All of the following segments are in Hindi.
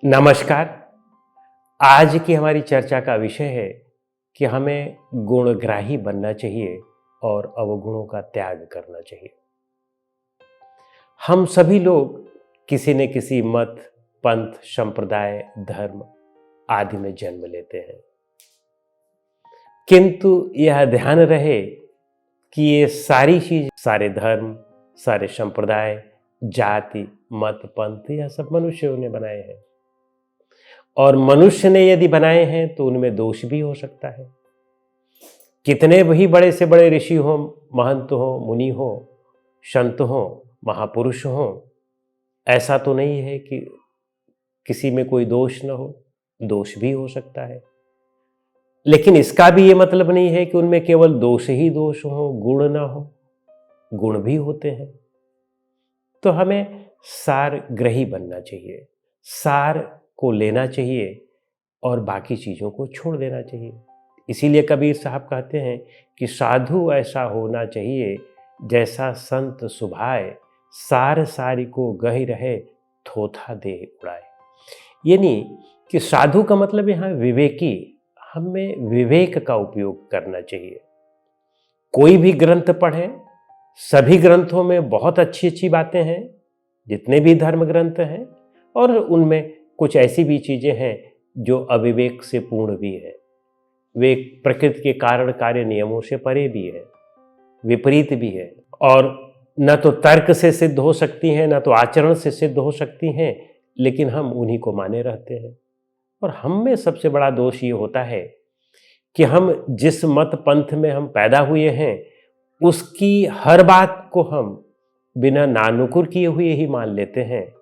नमस्कार। आज की हमारी चर्चा का विषय है कि हमें गुणग्राही बनना चाहिए और अवगुणों का त्याग करना चाहिए। हम सभी लोग किसी न किसी मत, पंथ, संप्रदाय, धर्म आदि में जन्म लेते हैं, किंतु यह ध्यान रहे कि ये सारी चीज, सारे धर्म, सारे संप्रदाय, जाति, मत, पंथ, यह सब मनुष्यों ने बनाए हैं। और मनुष्य ने यदि बनाए हैं तो उनमें दोष भी हो सकता है। कितने भी बड़े से बड़े ऋषि हो, महंत हो, मुनि हो, संत हो, महापुरुष हो, ऐसा तो नहीं है कि किसी में कोई दोष न हो, दोष भी हो सकता है। लेकिन इसका भी ये मतलब नहीं है कि उनमें केवल दोष ही दोष हो, गुण ना हो। गुण भी होते हैं। तो हमें सारग्रही बनना चाहिए, सार को लेना चाहिए और बाकी चीजों को छोड़ देना चाहिए। इसीलिए कबीर साहब कहते हैं कि साधु ऐसा होना चाहिए जैसा संत सुभाए, सार सारी को गहि रहे, थोथा देह उड़ाए। यानी कि साधु का मतलब यहाँ विवेकी, हमें विवेक का उपयोग करना चाहिए। कोई भी ग्रंथ पढ़ें, सभी ग्रंथों में बहुत अच्छी अच्छी बातें हैं, जितने भी धर्म ग्रंथ हैं, और उनमें कुछ ऐसी भी चीजें हैं जो अविवेक से पूर्ण भी है। वे प्रकृति के कारण कार्य नियमों से परे भी है, विपरीत भी है, और न तो तर्क से सिद्ध हो सकती हैं, न तो आचरण से सिद्ध हो सकती हैं, लेकिन हम उन्हीं को माने रहते हैं। और हम में सबसे बड़ा दोष ये होता है कि हम जिस मत पंथ में हम पैदा हुए हैं, उसकी हर बात को हम बिना नानुकुर किए हुए ही मान लेते हैं।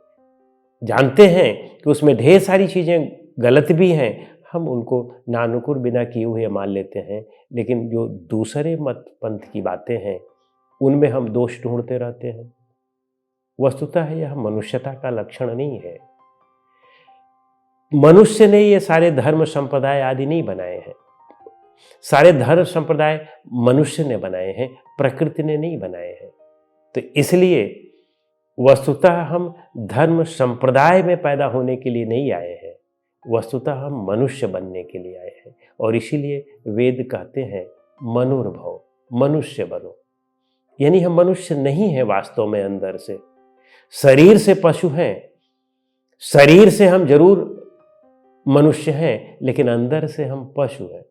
जानते हैं कि उसमें ढेर सारी चीजें गलत भी हैं, हम उनको नानुकुर बिना किए हुए मान लेते हैं। लेकिन जो दूसरे मत पंथ की बातें हैं, उनमें हम दोष ढूंढते रहते हैं। वस्तुतः यह मनुष्यता का लक्षण नहीं है। मनुष्य ने ये सारे धर्म संप्रदाय आदि नहीं बनाए हैं। सारे धर्म संप्रदाय मनुष्य ने बनाए हैं, प्रकृति ने नहीं बनाए हैं। तो इसलिए वस्तुतः हम धर्म संप्रदाय में पैदा होने के लिए नहीं आए हैं, वस्तुतः हम मनुष्य बनने के लिए आए हैं। और इसीलिए वेद कहते हैं मनुर्भव, मनुष्य बनो। यानी हम मनुष्य नहीं हैं वास्तव में, अंदर से। शरीर से पशु हैं, शरीर से हम जरूर मनुष्य हैं, लेकिन अंदर से हम पशु हैं।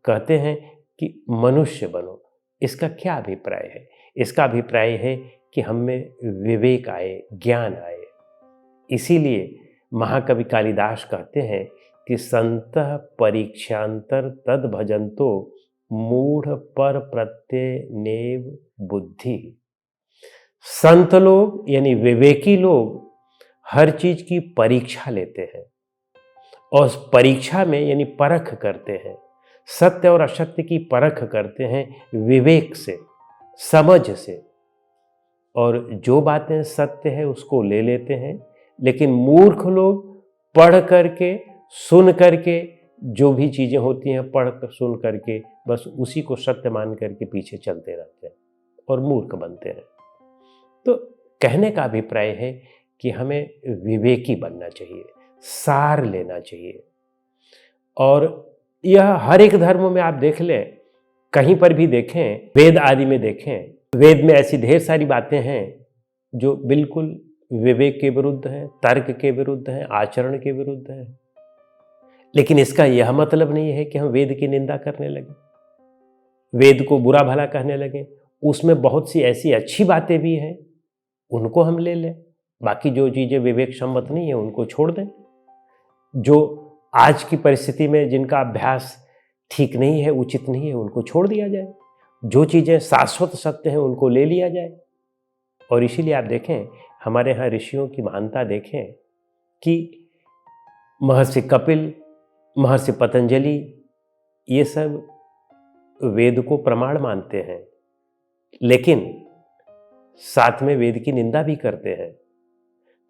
कहते हैं कि मनुष्य बनो। इसका क्या अभिप्राय है? इसका अभिप्राय है कि हम में विवेक आए, ज्ञान आए। इसीलिए महाकवि कालिदास कहते हैं कि संतः परीक्षांतर तद भजंतो मूढ़ पर प्रत्यय नेव बुद्धि। संत लोग यानी विवेकी लोग हर चीज की परीक्षा लेते हैं, और उस परीक्षा में यानी परख करते हैं, सत्य और असत्य की परख करते हैं विवेक से, समझ से। और जो बातें सत्य है उसको ले लेते हैं। लेकिन मूर्ख लोग पढ़ करके, सुन करके, जो भी चीजें होती हैं पढ़ कर, सुन करके, बस उसी को सत्य मान करके पीछे चलते रहते हैं और मूर्ख बनते हैं। तो कहने का अभिप्राय है कि हमें विवेकी बनना चाहिए, सार लेना चाहिए। और यह हर एक धर्म में आप देख लें, कहीं पर भी देखें, वेद आदि में देखें, वेद में ऐसी ढेर सारी बातें हैं जो बिल्कुल विवेक के विरुद्ध हैं, तर्क के विरुद्ध हैं, आचरण के विरुद्ध हैं। लेकिन इसका यह मतलब नहीं है कि हम वेद की निंदा करने लगे, वेद को बुरा भला कहने लगे। उसमें बहुत सी ऐसी अच्छी बातें भी हैं, उनको हम ले लें। बाकी जो चीजें विवेक सम्मत नहीं है उनको छोड़ दें। जो आज की परिस्थिति में जिनका अभ्यास ठीक नहीं है, उचित नहीं है, उनको छोड़ दिया जाए। जो चीजें शाश्वत सत्य हैं उनको ले लिया जाए। और इसीलिए आप देखें, हमारे यहाँ ऋषियों की महानता देखें कि महर्षि कपिल, महर्षि पतंजलि, ये सब वेद को प्रमाण मानते हैं, लेकिन साथ में वेद की निंदा भी करते हैं।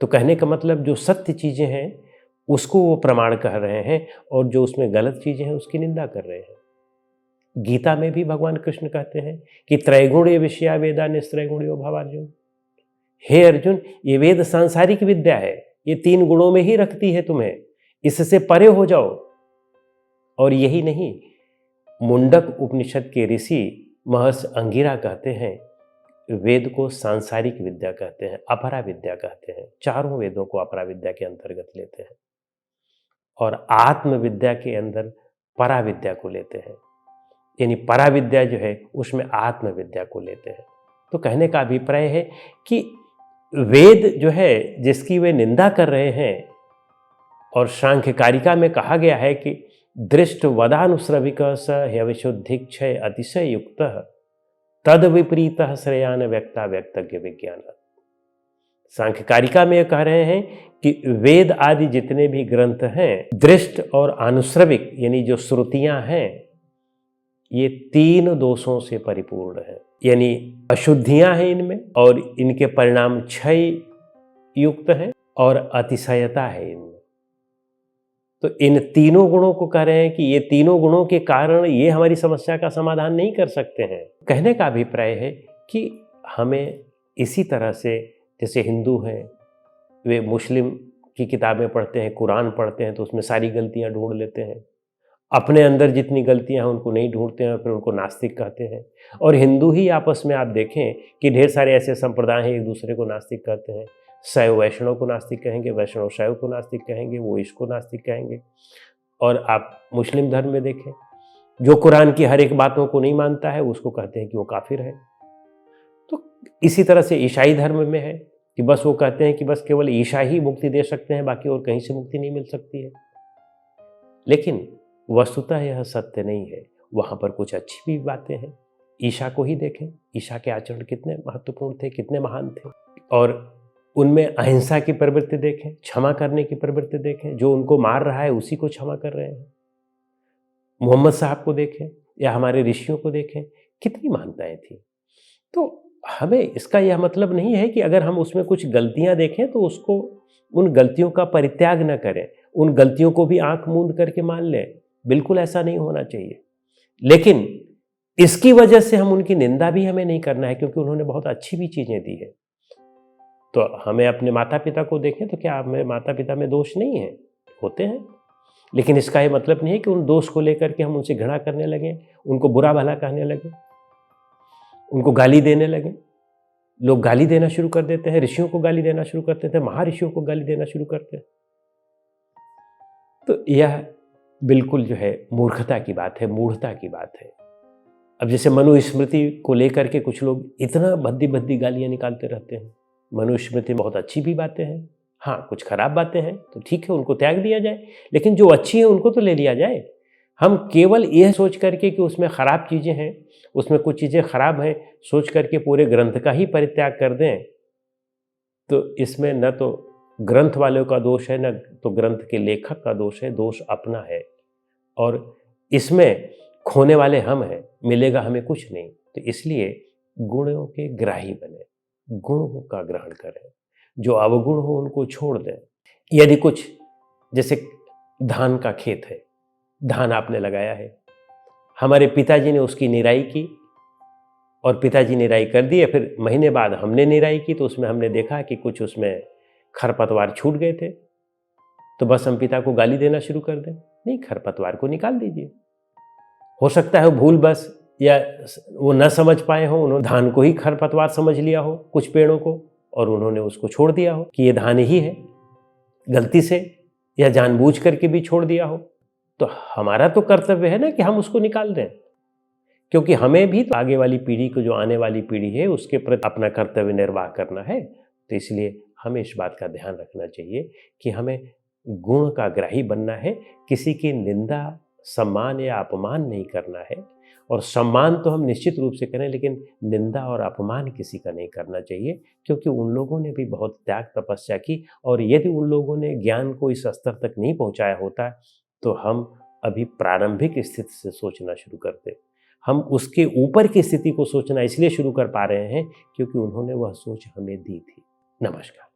तो कहने का मतलब जो सत्य चीजें हैं उसको वो प्रमाण कह रहे हैं, और जो उसमें गलत चीजें हैं उसकी निंदा कर रहे हैं। गीता में भी भगवान कृष्ण कहते हैं कि त्रैगुण्य विषया वेदा निस्त्रैगुण्यो भवार्जुन। हे अर्जुन, ये वेद सांसारिक विद्या है, ये 3 गुणों में ही रखती है तुम्हें, इससे परे हो जाओ। और यही नहीं, मुंडक उपनिषद के ऋषि महर्षि अंगिरा कहते हैं, वेद को सांसारिक विद्या कहते हैं, अपरा विद्या कहते हैं। चारों वेदों को अपरा विद्या के अंतर्गत लेते हैं और आत्म विद्या के अंदर परा विद्या को लेते हैं। यानी परा विद्या जो है उसमें आत्म विद्या को लेते हैं। तो कहने का अभिप्राय है कि वेद जो है जिसकी वे निंदा कर रहे हैं, और सांख्यकारिका में कहा गया है कि दृष्ट वदानुश्रविक स ह्यविशुद्धिक्षय अतिशय युक्त तद विपरीत श्रेयान व्यक्ता व्यक्तज्ञ विज्ञान। सांख्यकारिका में ये कह रहे हैं कि वेद आदि जितने भी ग्रंथ हैं, दृष्ट और आनुश्रविक यानी जो श्रुतियां हैं, ये 3 दोषों से परिपूर्ण है। यानी अशुद्धियां हैं इनमें, और इनके परिणाम क्षय युक्त हैं, और अतिशयता है इनमें। तो इन तीनों गुणों को कह रहे हैं कि ये तीनों गुणों के कारण ये हमारी समस्या का समाधान नहीं कर सकते हैं। कहने का अभिप्राय है कि हमें इसी तरह से, जैसे हिंदू हैं वे मुस्लिम की किताबें पढ़ते हैं, कुरान पढ़ते हैं, तो उसमें सारी गलतियां ढूंढ लेते हैं, अपने अंदर जितनी गलतियां हैं उनको नहीं ढूंढते हैं, फिर उनको नास्तिक कहते हैं। और हिंदू ही आपस में आप देखें कि ढेर सारे ऐसे संप्रदाय हैं एक दूसरे को नास्तिक कहते हैं। शैव वैष्णव को नास्तिक कहेंगे, वैष्णव शैव को नास्तिक कहेंगे, वो इसको नास्तिक कहेंगे। और आप मुस्लिम धर्म में देखें, जो कुरान की हर एक बातों को नहीं मानता है उसको कहते हैं कि वो काफिर है। तो इसी तरह से ईसाई धर्म में है कि बस वो कहते हैं कि बस केवल ईसा ही मुक्ति दे सकते हैं, बाकी और कहीं से मुक्ति नहीं मिल सकती है। लेकिन वस्तुतः यह सत्य नहीं है, वहाँ पर कुछ अच्छी भी बातें हैं। ईसा को ही देखें, ईसा के आचरण कितने महत्वपूर्ण थे, कितने महान थे, और उनमें अहिंसा की प्रवृत्ति देखें, क्षमा करने की प्रवृत्ति देखें, जो उनको मार रहा है उसी को क्षमा कर रहे हैं। मोहम्मद साहब को देखें या हमारे ऋषियों को देखें, कितनी महानताएं थी। तो हमें इसका यह मतलब नहीं है कि अगर हम उसमें कुछ गलतियां देखें तो उसको, उन गलतियों का परित्याग न करें, उन गलतियों को भी आंख मूंद करके मान लें। बिल्कुल ऐसा नहीं होना चाहिए। लेकिन इसकी वजह से हम उनकी निंदा भी हमें नहीं करना है, क्योंकि उन्होंने बहुत अच्छी भी चीजें दी है। तो हमें अपने माता पिता को देखें तो क्या हमें माता पिता में दोष नहीं है? होते हैं। लेकिन इसका ये मतलब नहीं है कि उन दोष को लेकर के हम उनसे घृणा करने लगें, उनको बुरा भला कहने लगें, उनको गाली देने लगें। लोग गाली देना शुरू कर देते हैं, ऋषियों को गाली देना शुरू करते थे, महर्षियों को गाली देना शुरू करते हैं। तो यह बिल्कुल जो है मूर्खता की बात है, मूढ़ता की बात है। अब जैसे मनुस्मृति को लेकर के कुछ लोग इतना भद्दी भद्दी गालियां निकालते रहते हैं। मनुस्मृति में बहुत अच्छी भी बातें हैं, हाँ कुछ खराब बातें हैं तो ठीक है, उनको त्याग दिया जाए, लेकिन जो अच्छी है उनको तो ले लिया जाए। हम केवल यह सोच करके कि उसमें खराब चीज़ें हैं, उसमें कुछ चीज़ें खराब हैं, सोच करके पूरे ग्रंथ का ही परित्याग कर दें, तो इसमें न तो ग्रंथ वालों का दोष है, न तो ग्रंथ के लेखक का दोष है, दोष अपना है। और इसमें खोने वाले हम हैं, मिलेगा हमें कुछ नहीं। तो इसलिए गुणों के ग्राही बने, गुणों का ग्रहण करें, जो अवगुण हो उनको छोड़ दें। यदि कुछ, जैसे धान का खेत है, धान आपने लगाया है, हमारे पिताजी ने उसकी निराई की और पिताजी निराई कर दिए, फिर महीने बाद हमने निराई की तो उसमें हमने देखा कि कुछ उसमें खरपतवार छूट गए थे, तो बस हम पिता को गाली देना शुरू कर दें? नहीं, खरपतवार को निकाल दीजिए। हो सकता है भूल बस, या वो न समझ पाए हो, उन्होंने धान को ही खरपतवार समझ लिया हो, कुछ पेड़ों को, और उन्होंने उसको छोड़ दिया हो कि ये धान ही है, गलती से या जानबूझ करके भी छोड़ दिया हो। तो हमारा तो कर्तव्य है ना कि हम उसको निकाल दें, क्योंकि हमें भी तो आगे वाली पीढ़ी को, जो आने वाली पीढ़ी है, उसके प्रति अपना कर्तव्य निर्वाह करना है। तो इसलिए हमें इस बात का ध्यान रखना चाहिए कि हमें गुण का ग्राही बनना है, किसी की निंदा, सम्मान या अपमान नहीं करना है। और सम्मान तो हम निश्चित रूप से करें, लेकिन निंदा और अपमान किसी का नहीं करना चाहिए, क्योंकि उन लोगों ने भी बहुत त्याग तपस्या की, और यदि उन लोगों ने ज्ञान को इस स्तर तक नहीं पहुंचाया होता तो हम अभी प्रारंभिक स्थिति से सोचना शुरू करते। हम उसके ऊपर की स्थिति को सोचना इसलिए शुरू कर पा रहे हैं क्योंकि उन्होंने वह सोच हमें दी थी। नमस्कार।